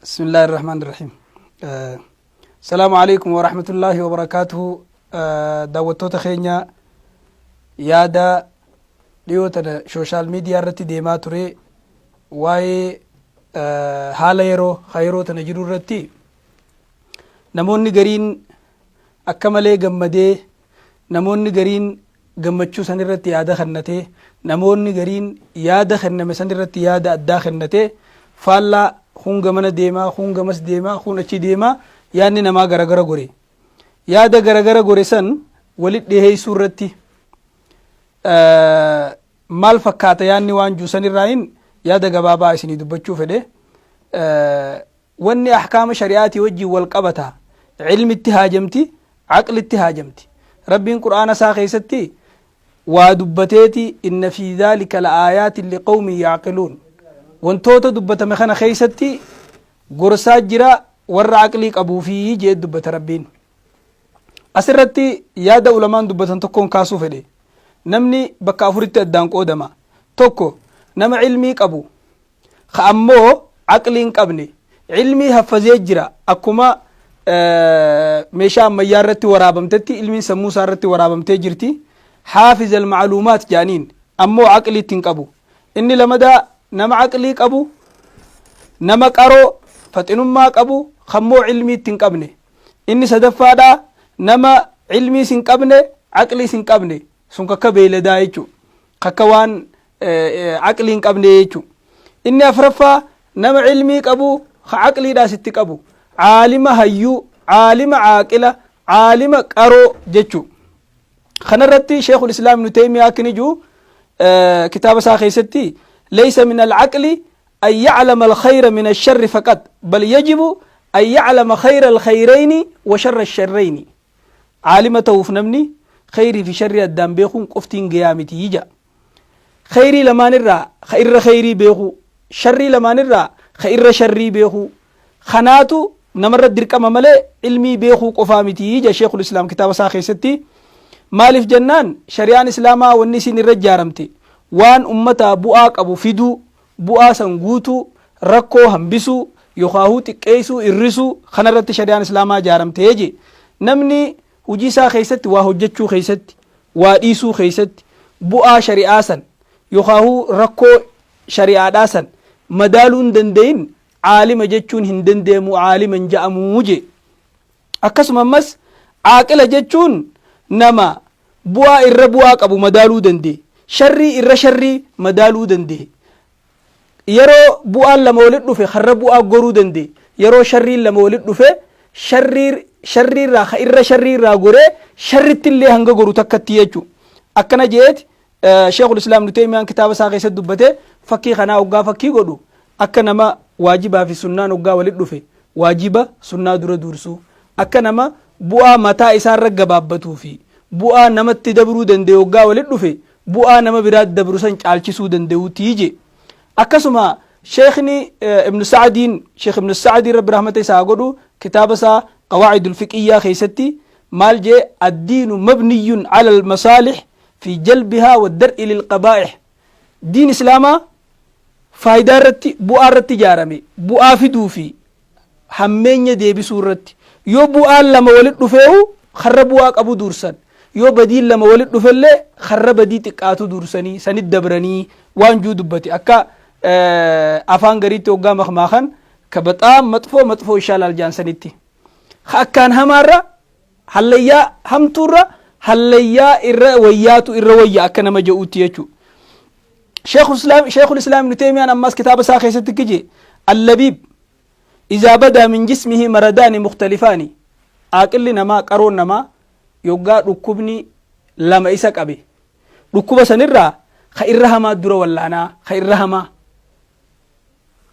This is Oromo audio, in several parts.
بسم الله الرحمن الرحيم السلام عليكم ورحمة الله وبركاته دعوتو تخينيا يادا ديوتنا سوشال ميديا رتي ديما توري واي حالا يرو خيرو تنجرو رتي نموني غرين أكمالي غمدي نموني غرين غمچو سنرتي يادا خنته نموني غرين يادا خنمه سنرتي يادا أدا خنته فالا hunga mana deema hunga mas deema hun achi deema yaanni namaa garagara gore yaada garagara gore san walit dhiheessuu irratti maal fakkaata yaanni waan juusan irraayin yaada gabaabaa isinii dubbachuu fedhe wanni ahkaama shari'aatii wajjin wal qabata ilmitti haajamti aqlitti haajamti rabbiin qur'aana isaa keessatti waa dubbateeti inna fi dhaalika la'aayaatin liqawmin ya'qiluun wantoota dubbatame kana keessatti gorsaa jira warra aqlii qabuu fi jee dubbata rabbiin asirratti yaada ulamaan dubbatan tokkoon kaasuu fedhe namni bakka afuritti addaan qoodama tokko nama ilmii qabu ka ammoo aqlii hin qabne ilmii haffazee jira akkuma meeshaa ammayyaa irratti waraabamtetti ilmiin sammuu isaa irratti waraabamtee jirti haafiz almacluumaat jaaniin ammoo aqlii hin qabu inni lamadaa nama aqlii qabu nama qaroo faxinummaa qabu kammoo ilmii hin qabne inni sadaffaadha nama ilmii hin qabne aqlii hin qabne sun kakka beeladaa jechu kakka waan aqlii hin qabne jechu inni afraffaa nama ilmii qabu ka aqliidhaas itti qabu aalima hayyuu aalima caaqila aalima qaroo jechu kanarratti sheekul islaam ibnu taymiyaa akkini jiru kitaaba isaa keessatti ليس من العقل أن يعلم الخير من الشر فقط بل يجب أن يعلم خير الخيرين وشر الشرين عالمته فنمني خيري في شر الدم بيخون قفتين قيامتي يجا خيري لما نرى خير خيري بيخو شري لما نرى خير شري بيخو خناتو نمر الدرك مملي علمي بيخو قفامتي يجا شيخ الإسلام كتاب ساخي ستي مالف جنان شريان إسلاما والنسين الرجارمتي waan ummata bu'aa qabu fiduu bu'aa san guutuu rakkoo hambisuu yookaahuu xiqqeessuu irrisuu kanarratti shari'aan islaamaa jaaramtee je namni hujii isaa keessatti waa hojjechuu keessatti waa dhiisuu keessatti bu'aa shari'aa san yookaahuu rakkoo shari'aadhaa san madaaluu hin danda'in caalima jechuun hin dandeemu caaliman ja'amuu je akkasuma ammas caaqila jechuun nama bu'aa irra bu'aa qabu madaaluu danda'e sharrii irra sharrii madaaluu danda'e yeroo bu'aan lama walit dhufe harra bu'aa goruu danda'e yeroo sharriin lama walit dhufe sharriirraa ka irra sharriirraa goree sharritti illee hanga goru takkatti jechu akkana jeeti sheekul islaam ibnu taymiyaan kitaaba isaa keessatti dubbate fakkii kanaa hoggaa fakkii godhu akka nama waajibaa fi sunnaan hoggaa walit dhufe waajiba sunnaa dura dursuu akka nama bu'aa mataa isaarra gabaabbatuu fi bu'aa namatti dabruu danda'e hoggaa walit dhufe bu'aa nama biraa dabru san caalchisuu danda'uutii je akkasuma sheekni ibnu sa'diin sheek ibnu sa'dii rabbi rahmata isaa godhu kitaaba isaa qawaa'idul fiqiyyaa keessatti maal je addiinu mabniyyun ala almasaalih fi jalbihaa waddar'i lilqabaa'ih diin islaamaa faayidaa irratti bu'aa irratti ijaarame bu'aa fiduu fi hammeenya deebisuu irratti yoo bu'aan lama walit dhufeehu harra bu'aa qabu dursan yoo badiin lama walit dhufellee harra badii xiqqaatu dursanii sanit dabranii waan juu dubbate akka afaan gariitti hoggaa makmaakan ka baxaam maxfoo ishaalaal jaansanitti akkaan hamaarra hallayyaa hamtuurra hallayyaa irra wayyaatu irra wayya akka nama je'uutti jechuu sheekul islaam ibnu taymiyaan ammas kitaaba isaa keessatti kije allabiib izaa badaa min jismihi maradaani mukhtalifaani aaqilli namaa qaroon namaa yoggaa dhukkubni lama isa qabe dhukkuba sanirraa ka irra hamaa dura wallaanaa ka irra hamaa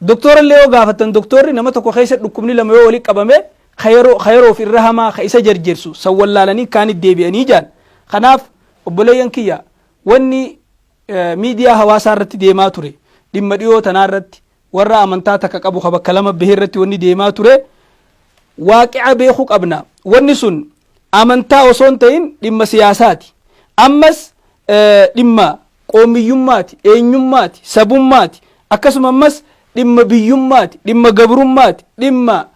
doktora illee yoo gaafatan doktorri nama tokko keessa dhukkubni lama yoo walitti qabame ka yeroof irra hamaa ka isa jarjersu san wallaalanii kaanit deebi'anii jaan kanaaf obboleeyyan kiyya wanni miidiyaa hawaasaa irratti deemaa ture dhimma dhiyoo tanaa irratti warra amantaa takka qabu ka bakka lama bahee irratti wanni deemaa ture waaqica beekuu qabna wanni sun amantaa osoo hin ta'in dhimma siyaasaati ammas dhimma qoomiyyummaati eenyummaati sabummaati akkasuma ammas dhimma biyyummaati, dhimma gabrummaati, dhimma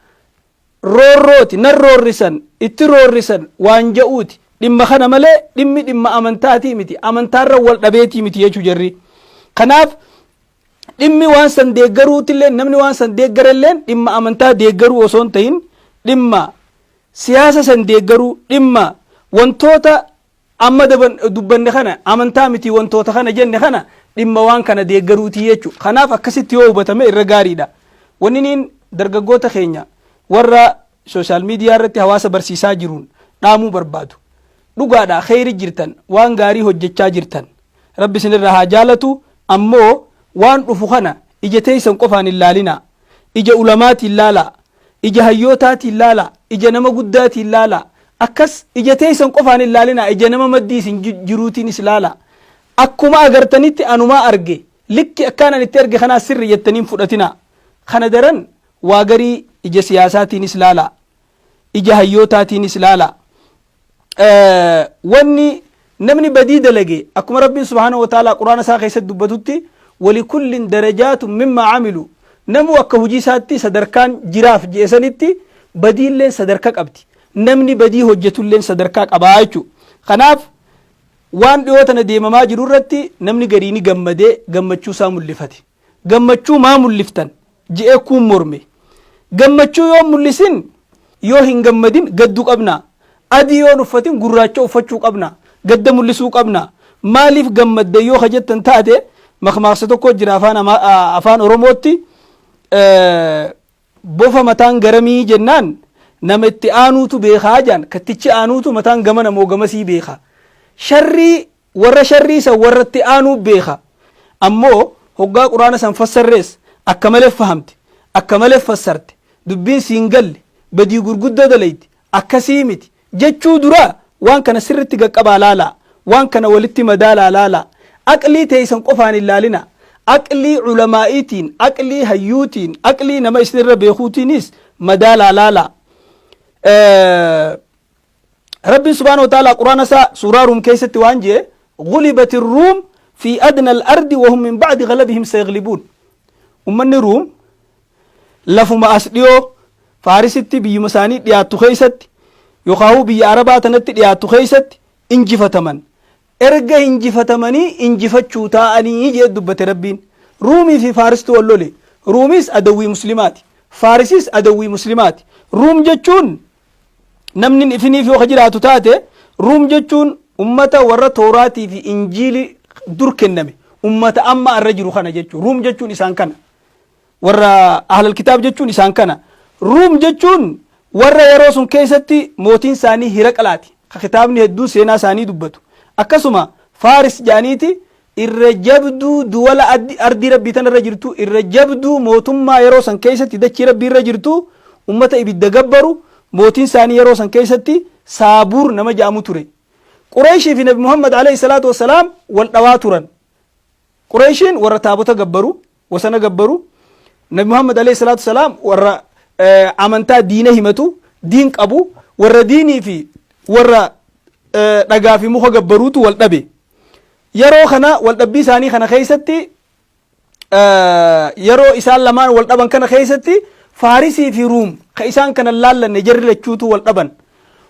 roorrooti, nan roorrisan, itti roorrisan waan ja'uuti. Dhimma kana malee dhimmi dhimma amantaatii miti, amantaarra wal dhabeetii miti jechuu jarri. Kanaaf dhimmi waan san deeggaruutillee namni waan san deeggaralleen dhimma amantaa deeggaruu osoo hin ta'in dhimma siyaasa san deeggaruu, dhimma wantoota amma dubbanne kana amantaa miti wantoota kana jenne kana dhimma waan kana deeggaruutii jechuudha. Kanaaf akkasitti yoo hubatame irra gaariidha. Wanni niin dargaggoota keenya warra sooshaal miidiyaa irratti hawaasa barsiisaa jiruun dhaamuu barbaadu. Dhugaadha kheyri jirtan, waan gaarii hojjechaa jirtan. Rabbi isinirra haa jaalatu. Ammoo waan dhufu kana ija teessan qofaan hin laalina. Ija ulamaatiin ilaala, ija hayyootaatiin ilaala, ija nama guddaatiin ilaala. Akkas ija teessan qofaan hin laalina, ija nama maddii isin jiruutiinis ilaala. Akkuma agartanitti anumaa arge, likki akkaanan itti arge kanaa sirri jettaniin fudhatina. Kana daran waa garii ija siyaasaatiinis ilaala, ija hayyootaatiinis ilaala. Wanni namni badii dalage akkuma rabbiin subhaanahu wa ta'ala quraana isaa keessatti dubbatutti walikullin darajaatun mimmaa camilu, namu akka hujii isaatti sadarkaan jiraaf jeesanitti badiilleen sadarkaa qabdi. Namni badii hojjetulleen sadarkaa qabaa jechuudha. Kanaaf waan dhiyoo tana deemamaa jiru irratti namni gariini gammadee gammachuu isaa mul'ifate. Gammachuu maa mul'iftan je'ee kuun morme. Gammachuu yoo mul'isin yoo hin gammadin gadduu qabna. Adii yoo uffatin gurraacha uffachuu qabna. Gadda mul'isuu qabna. Maaliif gammadde yoo kajettan taate makmaaksa tokko jira afaan Oromootti bofa mataan garamii jennaan nama itti aanuutu beekaa jaan kattichi aanuutu mataan gamana moo gamasii beeka. Sharrii warra sharrii san warra itti aanuu beeka. Ammoo hoggaa quraana san fassarrees akka malee fahamte, akka malee fassarte, dubbiin siin galle, badii gurguddoo dalayti, akkasii miti jechuu dura waan kana sirritti qaqqabaa laala, waan kana walitti madaalaa laala. Aqlii teessan qofaan hin laalina. Aqlii culamaa'iitiin, aqlii hayyuutiin, aqlii nama isinirra beekuutiinis madaalaa laala. Rabbiin subhaanahu wa ta'ala quraana isaa suuraa ruum keessatti waan jee غلبت الروم في أدنى الأرض وهم من بعد غلبهم سيغلبون. أمني روم لفما أسليو فارستي بيمساني دياتو خيست يقاو بي عربات نت دياتو خيست انجفتمن erga injifatamanii injifachuu ta'anii jee dubbate rabbiin. Ruumii fi Faaristu wal lole. Ruumis adawwii muslimaati, Faarisis adawwii muslimaati. Ruum jechuun namni ifiniif yoo jiraatu taate ruum jechuun ummata warra Tooraatii fi Injiili dur kenname, ummata amma arra jiru kana jechuun ruum jechuun isaan kana. Warra ahlal kitaab jechuun isaan kana. Ruum jechuun warra yeroo sun keessatti mootiin isaanii Hiraqlaati. Kitaabni hedduu seenaa isaanii dubbatu. Akkasuma Faaris jaaniiti irra jabduu duwala ardii rabbii tanarra jirtu, irra jabduu mootummaa yeroo san keessatti dachii rabbii irra jirtu, ummata ibidda gabbaru, mootiin isaanii yeroo san keessatti Saabuur nama jaamu ture. Qureeshii fi Nabi Muhammad alayhi salaatu wassalaam wal dhawaa turan. Qureeshiin warra taabota gabbaru, wasana gabbaru. Nabi Muhammad alayhi salaatu wassalaam warra amantaa diina himatu, diin qabu, warra diinii fi warra dhagaa fi muka gabbaruutu wal dhabe. Yeroo kana wal dhabbii isaanii kana keessatti yeroo isaan lamaan wal dhaban kana keessatti Faarisii fi Ruum ka isaan kana laallanne jarri lachuutu wal dhaban.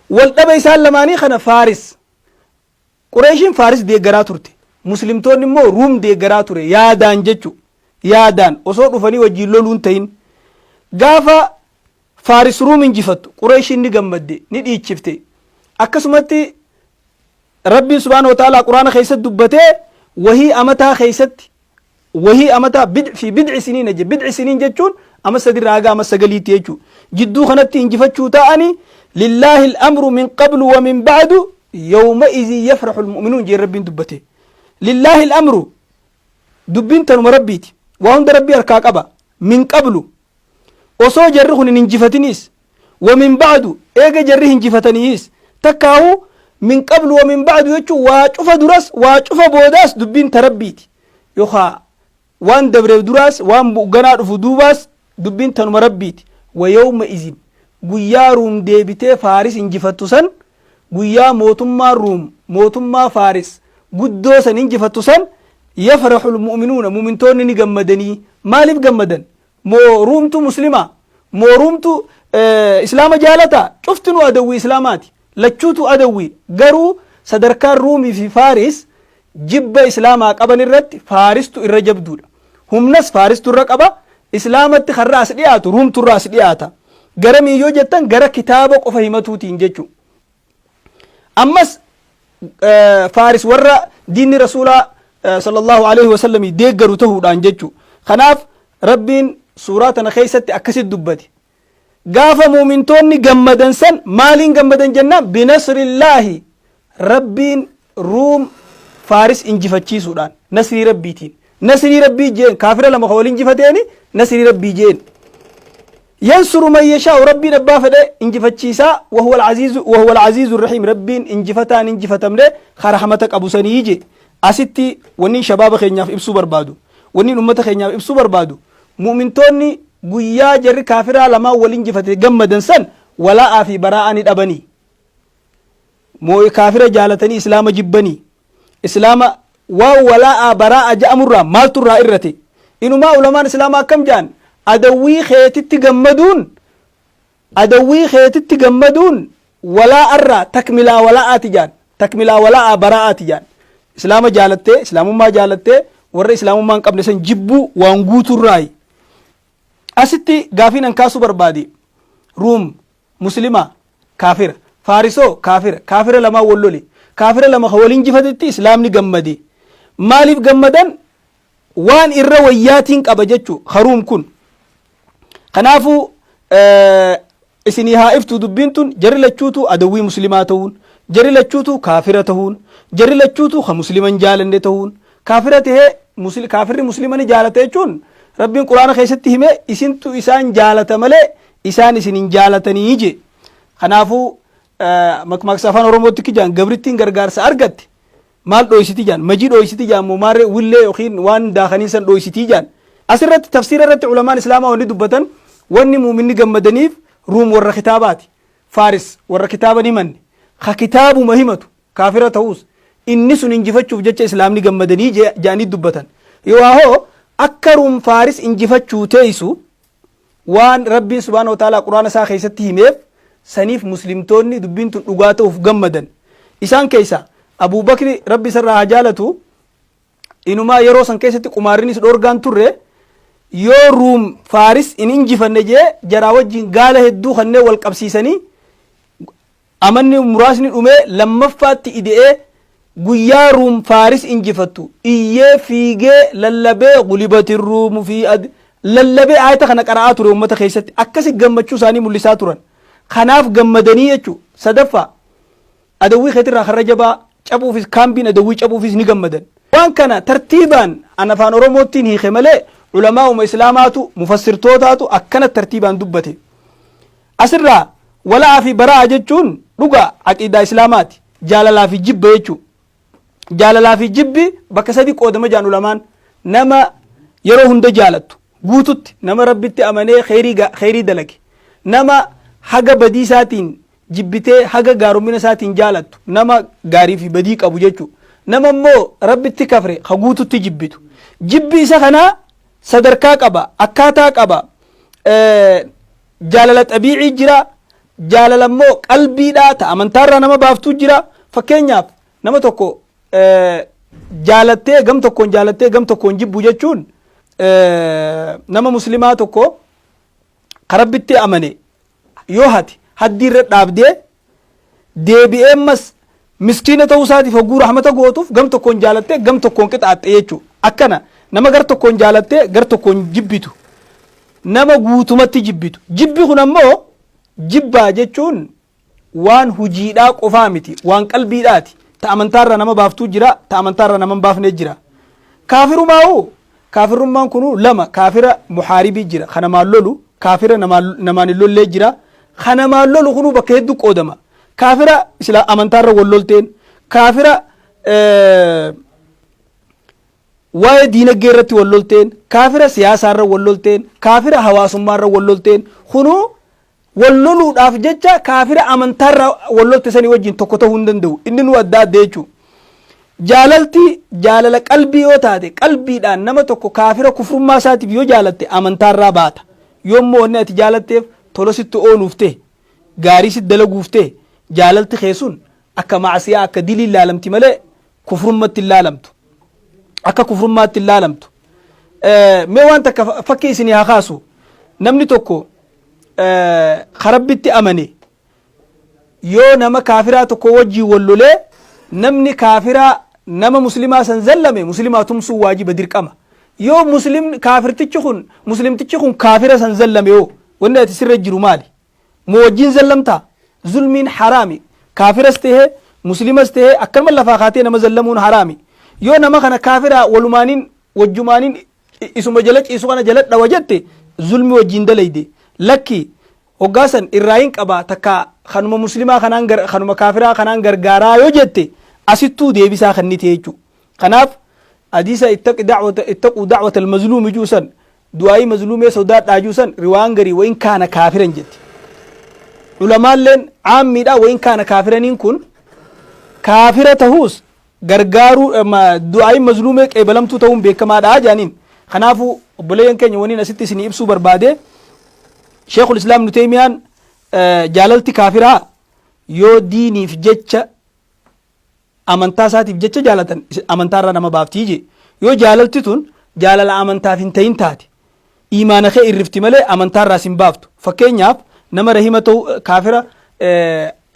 Wal dhaba isaan lamaanii kana Faaris. Qureeshiin Faaris deeggaraa turte. Muslimtoonni immoo Ruum deeggaraa ture. Yaadaan jechu. Yaadaan osoo dhufanii wajjin loluun ta'in. Gaafa Faaris Ruum injifattu Qureeshiin ni gammadde, ni dhiichifte. Akkasumatti Rabbiin subhaanahu wa ta'ala quraana keessatti dubbatee wahii amataa keessatti wahii amataa fi bid'i siniin je bid'i siniin jechuun ama sadirraa haga ama sagaliitti jechuudha. Jidduu kanatti injifachuu ta'anii lillaahi al-amru min qablu wa min ba'du yawma idhin yafrahu al-mu'minuun jee Rabbiin dubbate. Lillaahi al-amru dubbiin tanuma rabbiiti. Waa hunda rabbii harkaa qaba. Min qablu osoo jarri kun hin injifatiniis wa min ba'du eega jarri injifataniis takkaawu min qablu wa min ba'du jechuun waa cufa duras waa cufa boodaas dubbiin tarabbiiti. Yookaan waan dabreef duraas waan ganaa dhufu duubaas dubbiin tanuma rabbiiti. Wa yawma idhin guyyaa Ruum deebitee Faaris injifattu san guyyaa mootummaa Ruum mootummaa Faaris guddoo san injifattu san yafrahu al-mu'minuuna mu'mintoonni ni gammadanii. Maaliif gammadan? moo ruumtu muslima moo ruumtu islaama jaalata cuftinu adawwii islaamaati lachuutu adawwii garuu sadarkaan ruumii fi faaris jibba islaamaa qaban irratti faaristu irra jabduudha humnas faaristu irra qaba islaamatti karraa as dhiyaatu ruumtu irraa as dhiyaata gara miyyoo jettan gara kitaaba qofa himatuutiin jechuu ammas faaris warra diinni rasuulaa sallallahu alaihi wasallam deeggaru tahuudhaan jechuu kanaaf rabbiin suuraa tana keessatti akkasit dubbate gaafa muumintoonni gammadan san maaliin gammadan jennaan binasrillaahi rabbiin ruum faaris injifachiisuudhaan nasrii rabbiitiin nasrii rabbii jeen kaafira lama wal injifateeni nasrii rabbii jeen yansuru man yashaa'u rabbiin abbaa fedhe injifachiisaa wahuwa alcaziizu rahiim rabbiin injifataan injifatamne rahmata qabu sanii je asitti wanni shabaaba keenyaaf ibsuu barbaadu wanni ummata keenyaaf ibsuu barbaadu mu'mintoonni guyyaa jarri kaafiraa lamaa wal injifate gammadan san walaa'aa fi baraa'aa ni dhabanii moo kaafira jaalatanii islaama jibbanii islaama waan walaa'aa baraa'a ja'amurraa maalturraa irrate inumaa ulamaan islaamaa akkam jaan adawwii keetitti gammaduun walaa'arraa takmilaa walaa'aati jaan takmilaa walaa'aa baraa'aati jaan islaama jaalattee islaamummaa jaalattee warra islaamummaa hin qabne san jibbuu waan guuturraayi asitti gaafiin an kaasuu barbaade ruum muslima kaafira faarisoo kaafira lamaa wallole kaafira lama wal injifatetti islaamni gammade maaliif gammadan waan irra wayyaatiin qaba jechuu haruum kun kanaafu isinii haa iftu dubbiin tun jarri lachuutu adawwii muslimaa ta'uun jarri lachuutu kaafira ta'uun jarri lachuutu ka musliman jaalanne ta'uun kaafira tahee kaafirri muslimani jaalate jechuun rabbiin quraana keessatti hime isintu isaan jaalata malee isaan isin hin jaalatanii je kanaafu makmaaksa afaan oromootti kijaan gabrittiin gargaarsa argatte maal dhoysiti jaan majii dhoysiti jaan moo maarree willee yookiin waan daakanii san dhoysitii jaan asirratti tafsiira irratti ulamaan islaamaa wanni dubbatan wanni muuminni gammadaniif ruum warra kitaabaati faaris warra kitaaban himanne ka kitaabuma himatu kaafira ta'uus inni sun injifachuuf jecha islaamni gammadanii jaanii dubbatan yoo akka ruum faaris injifachuu teessu waan rabbiin subhaanahu wa ta'aalaa quraana isaa keessatti himeef saniif muslimtoonni dubbiin tun dhugaa ta'uuf gammadan isaan keessa Abuu Bakri rabbi isarraa haa jaalatu inumaa yeroo san keessatti qumaarrinis dhorgaan turre yoo ruum faaris in injifanne jee jaraa wajjin gaala hedduu kanneen wal qabsiisanii amanni muraasni dhumee lammaffaatti ide'ee guyyaa ruum faaris injifattu iyyee fiigee lallabee gulibatin ruumu fi lallabee ayata kana qara'aa ture ummata keessatti akkasi gammachuu isaanii mul'isaa turan kanaaf gammadanii jechuu sadaffaa adawwii keetirraa karra jabaa cabuufis kaambiin adawwii cabuufis ni gammadan waan kana tartiibaan an afaan oromoottiin hiike malee ulamaa'uma islaamaatu mufassirtootaatu akkana tartiibaan dubbate asirraa wala'aa fi baraa'a jechuun dhugaa aqiidaa islaamaati jaalalaa fi jibba jechuu jaalalaa fi jibbi bakka sadi qoodama jaan ulamaan nama yeroo hunda jaalattu guututti nama rabbitti amanee khayrii dalage nama haga badiisaatiin jibbitee haga gaarumina isaatiin jaalattu nama gaarii fi badii qabu jechuu nama immoo rabbitti kafre ha guututti jibbitu jibbi isa kanaa sadarkaa qaba akkaataa qaba jaalala xabiicii jira jaalala immoo qalbiidhaa ta amantaarraa nama baaftuu jira fakkeenyaaf nama tokko jaalattee gam tokkoon jibbu jechuun nama muslimaa tokko ka rabbitti amane yoo hati haddiirra dhaabdee deebi'ee ammas miskiina ta'uu isaatiif hogguu rahmata gootuuf gam tokkoon jaalattee gam tokkoon qixaaxxe jechuu akkana nama gar tokkoon jaalattee gar tokkoon jibbitu nama guutumatti jibbitu jibbi kun ammoo jibbaa jechuun waan hujiidhaa qofaa miti waan qalbiidhaati ta amantaarra nama baaftuu jira ta amantaarra nama baafnee jira kaafirummaan kunu lama kaafira muhaaribii jira kanamaan lolu kaafira namaan hin lollee jira kanamaan lolu kunu bakka hedduu qoodama kaafira amantaarra wal lolteen kaafira waa'ee diinagdee irratti wal lolteen kaafira siyaasaarra wal lolteen kaafira hawaasummaarra wal lolteen kunu wal loluudhaaf jecha kaafira amantaarra wal lolte sanii wajjin tokko ta'uu hin danda'u inni nu adda adda jechuu jaalalti jaalala qalbii yoo taate qalbiidhaan nama tokko kaafira kufrummaa isaatiif yoo jaalatte amantaarraa baata. yoommoo wanni ati jaalatteef tola sitti ooluuf ta'e gaarii sitti dalaguuf ta'e jaalalti keessun akka macsiyaa akka dilii ilaalamti malee kufrummatti hin laalamtu. akka kufrummaatti hin laalamtu. mee waan takka fakkii isinii haa kaasu namni tokko karabbitti amane yoo nama kaafiraa tokko wajjii wallolee namni kaafiraa nama muslimaa san zallame muslimaa tumsuu waajiba dirqama. yoo muslimtichi kun kaafira san zallame yoo wanni ati sirra jiru maali? moo wajjiin zallamtaa? zulmiin haraami. kaafiras tahee muslimas tahee akkanuma lafaa kaatee nama zallamuun haraami. yoo nama kana kaafiraa walumaaniin wajjumaanin isuma jala ciisu kana jala dhawa jette zulmi wajjin dalayde lakki hoggaasan irraayin qaba takka kanuma muslimaa kanuma kaafiraa kanaan gargaaraa yoo jette asittuu deebisaa kannite jechuudha. kanaaf hadiisa ittaquu dacwata almazluumi juusan du'aayii mazluumee sodaadhaa juusan riwaan garii wayin kaana kaafiran jette. ulamaalleen caammiidha wayin kaana kaafiraniin kun kaafira tahuus gargaaruu du'aayii mazluumee qeebalamtuu ta'uun beekamaadha jaaniin. kanaafu obboleeyyan keenya waniin asitti isinii ibsuu barbaade sheekul islaam ibnu teemiyaan jaalalti kaafiraa yoo diiniif jecha amantaa isaatiif jecha jaalatan amantaarraa nama baaftii je yoo jaalalti tun jaalala amantaaf hin ta'in taate imaana kee irrifti malee amantaarraa sin baaftu. fakkeenyaaf nama rahima ta'u kaafira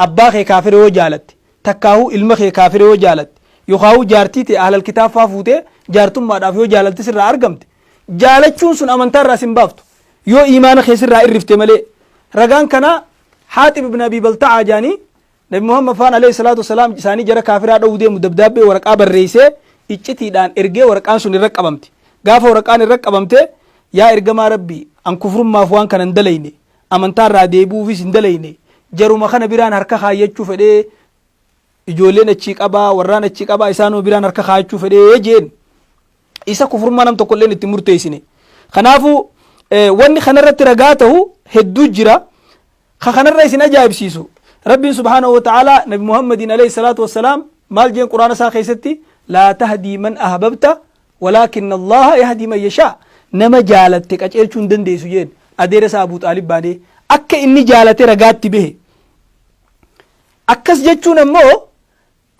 abbaa kee kaafira yoo jaalatte takkaahu ilma kee kaafira yoo jaalatte yookaan jaartii ta'e ahlal kitaabaa fuutee jaartummaadhaaf yoo jaalalti sirraa argamte jaalachuun sun amantaarraa sin baaftu yoo imaana kee sirraa irrifte malee. ragaan kana Haatib ibn Abi Balta'aa jaanii Nabi Muhammad faan alayhi salaatu wasalaam isaanii jara kaafiraa dha'uu deemu dabdaabbee waraqaa barreessee iccitiidhaan ergee waraqaan sun irra qabamte. gaafa waraqaan irra qabamte yaa ergamaa rabbii an kufrummaaf waan kana hin dalayne amantaarraa deebi'uufis hin dalayne jaruma kana biraan harka kaayyachuu fedhee ijoolleen achii qabaa warraan achii qabaa isaanoo biraan harka kaayyachuu fedhee jeen isa kufrummaa nam tokkolleen itti murteessine. kanaafu wanni kanarratti ragaa ta'u hedduu jira. kanarra isin ajaa'ibsiisu rabbiin subhaanahu wa ta'ala nabi muhammadin alayhi salaatu wassalaam maal jeen quraana isaa keessatti laa tahdii man ahbabta walaakinna allaha yahdii man yashaa nama jaalatte qaceelchuu hin dandeessu jeen adeera isaa abuu xaalib baanee akka inni jaalate ragaatti bahe. akkas jechuun ammoo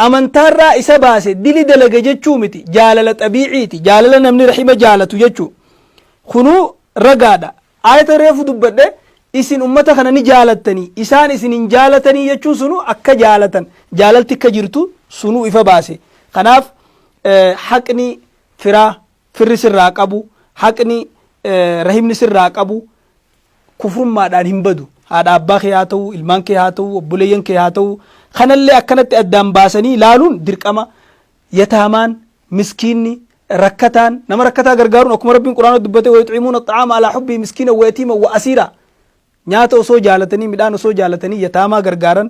amantaarraa isa baase dili dalaga jechuu miti jaalala xabiiciiti jaalala namni rahima jaalatu jechuu kunuu ragaadha. ayata reefu dubbadhe isin ummata kana ni jaalattanii isaan isin hin jaalatanii jechuun sunu akka jaalatan jaalalti akka jirtu sunu ifa baase. kanaaf haqni firaa firri sirraa qabu haqni rahimni sirraa qabu kufrummaadhaan hin badu. haadha abbaa kee haa ta'u ilmaan kee haa ta'u obboleeyyan kee haa ta'u kanallee akkanatti addaan baasanii ilaaluun dirqama. yataamaan miskiinni rakkataan nama rakkataa gargaaruun akkuma rabbiin quraana dubbate wayuximuuna axaama alaa xubbii miskiina wayatiima wa asiira nyaata osoo jaalatanii midhaan osoo jaalatanii yataamaa gargaaran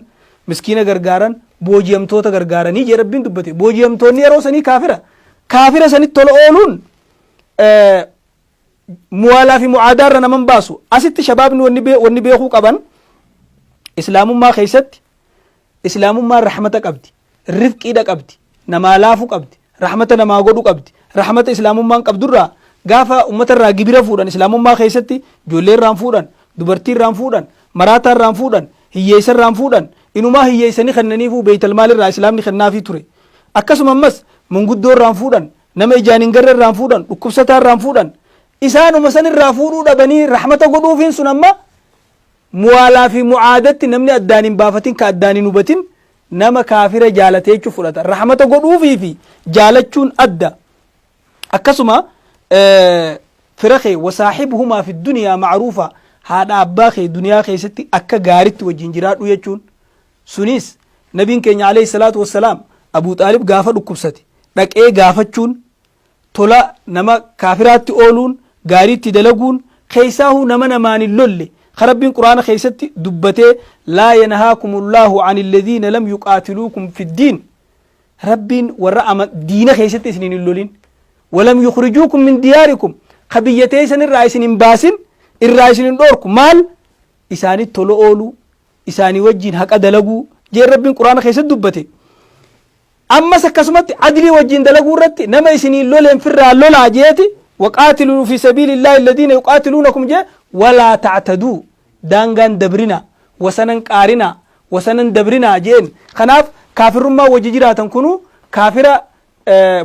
miskiina gargaaran boojiyamtoota gargaaranii jee rabbiin dubbate. boojiyamtoonni yeroo sanii kaafira sanitti tola ooluun muwaalaa fi mucaadaarra naman baasu. asitti shabaabni wanni beekuu qaban islaamummaa keessatti islaamummaan rahmata qabdi rifqiidha qabdi namaa laafuu qabdi rahmata namaa godhu qabdi. rahmata islaamummaan qabdurraa gaafa ummatarraa gibira fuudhan islaamummaa keessatti ijoollee irraan fuudhan dubartii irraan fuudhan maraataa irraan fuudhan hiyyeessa irraan fuudhan inumaa hiyyeessanii kennaniifuu beeytalmaal irraa islaamni kennaafii ture. akkasuma ammas manguddoo irraan fuudhan nama ijaan hin garre irraan fuudhan dhukkubsataa irraan fuudhan isaanuma san irraa fuudhuu dhabanii rahmata godhuufiin sun amma muwaalaa fi mucaadatti namni addaan hin baafatin ka addaan hin hubatin nama kaafira jaalatee jechuu fudhata. rahmata godhuufii fi jaalachuun adda. akkasuma fira kee wasaaxibuhumaa fi duniyaa macruufa haadha abbaa kee duniyaa keessatti akka gaaritti wajjin jiraadhu jechuun sunis nabiin keenya alayhi salaatu wassalaam abuu xaalib gaafa dhukkubsate dhaqee gaafachuun tola nama kaafiraatti ooluun gaariitti dalaguun keessaahuu nama namaan hin lolle rabbiin quraana keessatti dubbatee laa yanhaakumullahu an alladhiina lam yuqaatiluukum fi ddiin rabbiin warra diina keessatti isin hin lolin walam yukhrijuukum min diyaarikum ka biyya teessan irraa isin hin baasin irraa isin hin dhoorku maal isaanitti tola ooluu isaanii wajjin haqa dalaguu jeen rabbiin quraana keessatti dubbate. ammas akkasumatti adlii wajjin dalaguu irratti nama isinii loleen firraa lolaa jeeti waqaatiluu fi sabiilillaahi alladhiina yuqaatiluunakum jee walaa tactaduu daangaan dabrina wasanan qaarina wasanan dabrina jeen kanaaf kaafirummaa wajji jiraatan kunu kaafira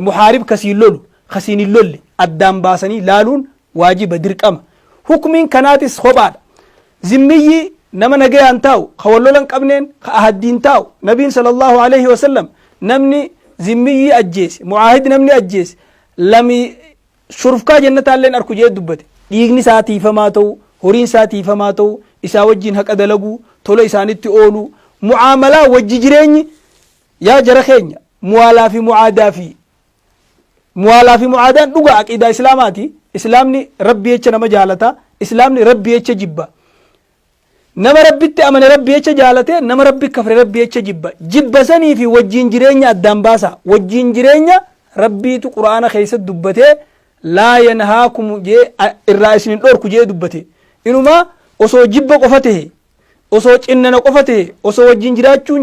muhaarib kasiin lolu kasiin hin lolle addaan baasanii laaluun waajiba dirqama hukmiin kanaatis kophaadha zimmiyyi nama nagayaan taa'u ka wallolan qabneen ka ahaddiin taa'u nabiin sallallahu alaihi wasallam namni zimmiyyi ajjeese mucaahid namni ajjeese lami shurufkaa jannataalleen arku jee dubbate dhiigni isaa tiifamaa ta'u horiin isaa tiifamaa ta'u isaa wajjin haqa dalaguu tola isaanitti oolu mucaamalaa wajji jireenyi yaa jara keenya muwaalaa fi mucaadaan dhuga aqiidaa islaamaati islaamni rabbi jecha nama jaalata islaamni rabbi jecha jibba nama rabbitti amane rabbi jecha jaalate nama rabbi kafre rabbi jecha jibba sanii fi wajjin jireenya addaan baasa wajjin jireenya rabbiitu qur'aana keessatti dubbate laa yanhaakum jee irraa isinin dhorku jee dubbate inuma osoo jibba qofa tahe osoo cinnana qofa tahe osoo wajjin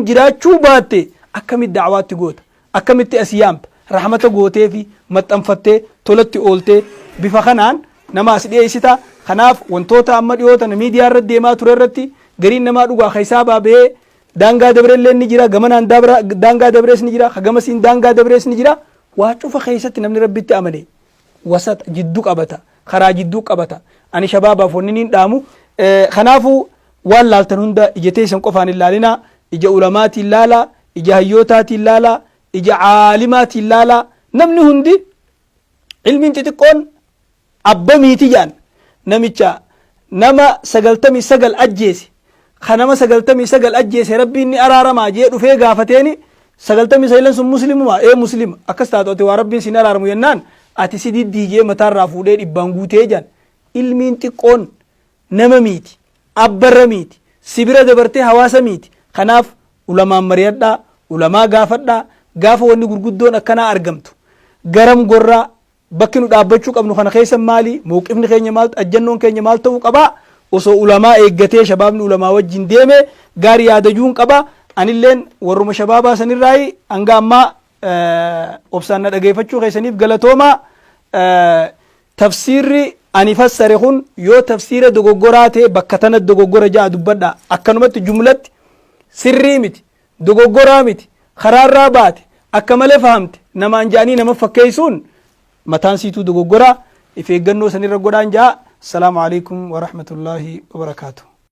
jiraachuu baatte akkamitti dacwaatti goota akkamitti asiyaamta rahmata gootee fi maxxanfattee tolatti ooltee bifa kanaan nama as dhiyeessita kanaaf wantoota amma dhiyootan miidiyaa irratti deemaa ture irratti gariin namaa dhugaa keessaa baabee daangaa dabreellee ni jira gamanaan daangaa dabrees ni jira hagamasiin daangaa dabrees ni jira waa cufa keessatti namni rabbitti amane wasat jidduu qabata karaa jidduu qabata ani shabaabaaf wanni niin dhaamu kanaafu waan laaltan hunda ija teessan qofaan hin laalina ija ulamaatiin laala ija hayyootaatiin laala ija caalimaatiin laala namni hundi ilmiin xixiqqoon abba miiti jaan namicha nama 99 ajjeese kanama 99 ajjeese rabbiin ni araaramaa jee dhufee gaafateeni 99 sun muslimuma muslima akkas taatu waa rabbiin sin araaramu yennaan ati si diddiigee mataarraa fuudhee dhibbaan guutee jaan ilmiin xiqqoon nama miiti abbarra miiti sibira dabartee hawaasa miiti kanaaf ulamaan mari'adhaa ulamaa gaafadhaa gaafa wanni gurguddoon akkanaa argamtu garam gorraa bakki nu dhaabbachuu qabnu kana keessa maali mawqifni keenya maal ajjannoon keenya maal ta'uu qaba osoo ulamaa eeggatee shabaabni ulamaa wajjin deeme gaarii yaadajuun qaba anilleen warruma shabaabaa sanirraayi hanga ammaa obsaan na dhageeffachuu keessaniif galatooma tafsiirri ani fassare kun yoo tafsiira dogoggoraa ta'e bakka tana dogoggora ja'a dubbadha akkanumatti jumlatti sirrii miti dogoggoraa miti karaarraa baate akka malee fahamte namaan ja'anii nama fakkeessuun mataan siituu dogoggoraa if eeggannoo sanirra godhaan ja'a. Assalamu alaikum wa rahmatullahi wa barakatuh.